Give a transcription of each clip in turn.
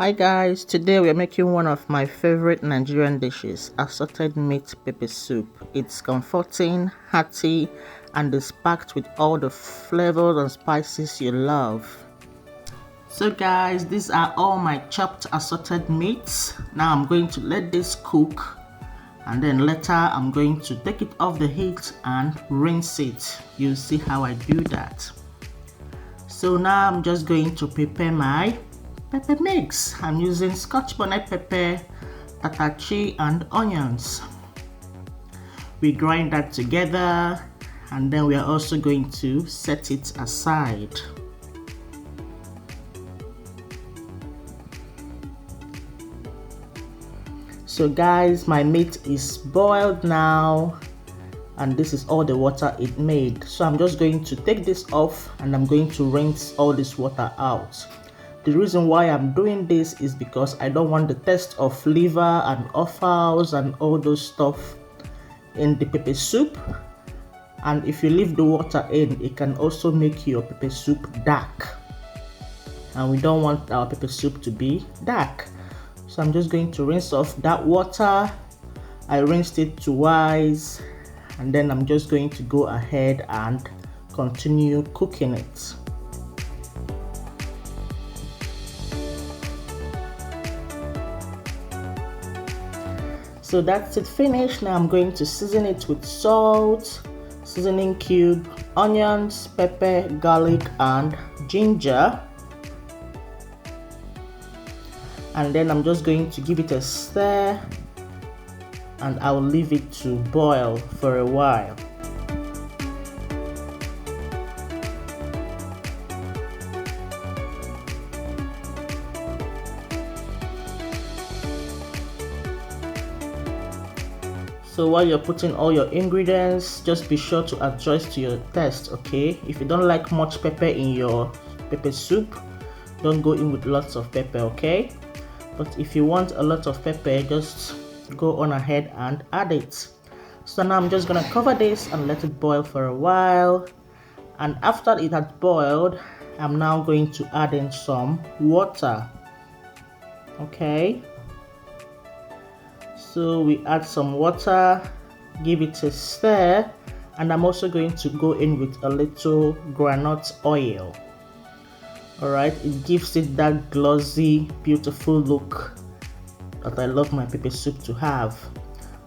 Hi guys, today we are making one of my favorite Nigerian dishes, assorted meat pepper soup. It's comforting, hearty, and is packed with all the flavors and spices you love. So guys, these are all my chopped assorted meats. Now I'm going to let this cook, and then later I'm going to take it off the heat and rinse it. You'll see how I do that. So now I'm just going to prepare my pepper mix. I'm using Scotch bonnet pepper, tatachi, and onions. We grind that together, and then we are also going to set it aside. So guys, my meat is boiled now, and this is all the water it made. So I'm just going to take this off, and I'm going to rinse all this water out. The reason why I'm doing this is because I don't want the taste of liver and offals and all those stuff in the pepper soup. And if you leave the water in, it can also make your pepper soup dark. And we don't want our pepper soup to be dark. So I'm just going to rinse off that water. I rinsed it twice, and then I'm just going to go ahead and continue cooking it. So that's it finished. Now I'm going to season it with salt, seasoning cube, onions, pepper, garlic, and ginger. And then I'm just going to give it a stir, and I will leave it to boil for a while. So while you're putting all your ingredients, just be sure to adjust to your taste, okay? If you don't like much pepper in your pepper soup, don't go in with lots of pepper, okay? But if you want a lot of pepper, just go on ahead and add it. So now I'm just gonna cover this and let it boil for a while. And after it has boiled, I'm now going to add in some water, okay? So we add some water, give it a stir, and I'm also going to go in with a little groundnut oil. Alright, it gives it that glossy, beautiful look that I love my pepper soup to have.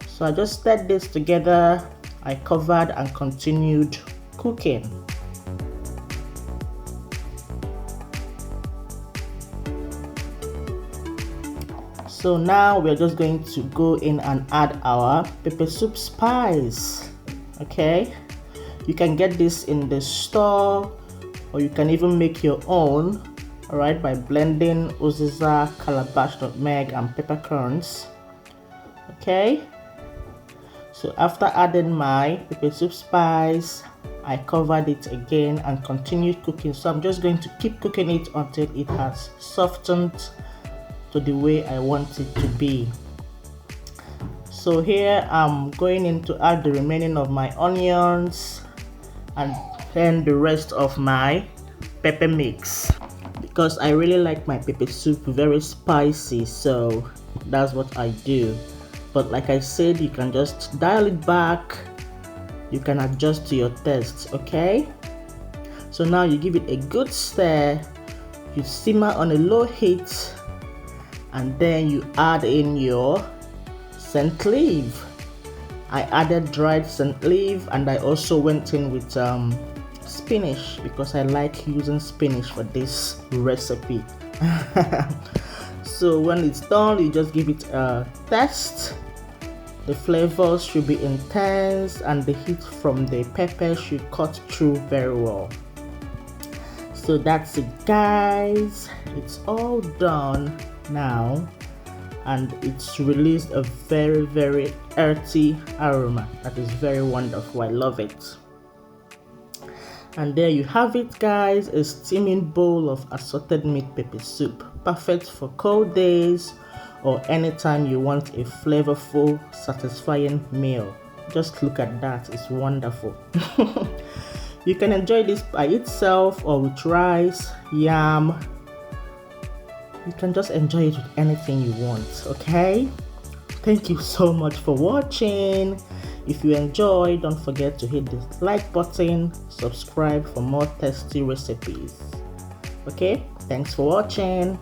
So I just stirred this together, I covered and continued cooking. So now we're just going to go in and add our pepper soup spice. Okay, you can get this in the store, or you can even make your own, all right, by blending uziza, calabash nutmeg, and peppercorns. Okay, so after adding my pepper soup spice, I covered it again and continued cooking. So I'm just going to keep cooking it until it has softened to the way I want it to be. So here I'm going in to add the remaining of my onions and then the rest of my pepper mix, because I really like my pepper soup very spicy, so that's what I do. But like I said, you can just dial it back, you can adjust to your taste, okay? So now you give it a good stir, you simmer on a low heat, and then you add in your scent leaf. I added dried scent leaf, and I also went in with spinach because I like using spinach for this recipe. So when it's done, you just give it a test. The flavors should be intense, and the heat from the pepper should cut through very well. So that's it guys, it's all done now, and it's released a very earthy aroma that is very wonderful. I love it. And there you have it guys, a steaming bowl of assorted meat pepper soup, perfect for cold days or anytime you want a flavorful, satisfying meal. Just look at that, it's wonderful. You can enjoy this by itself or with rice, yam, You can just enjoy it with anything you want, okay? Thank you so much for watching. If you enjoyed, don't forget to hit the like button, subscribe for more tasty recipes. Okay, thanks for watching.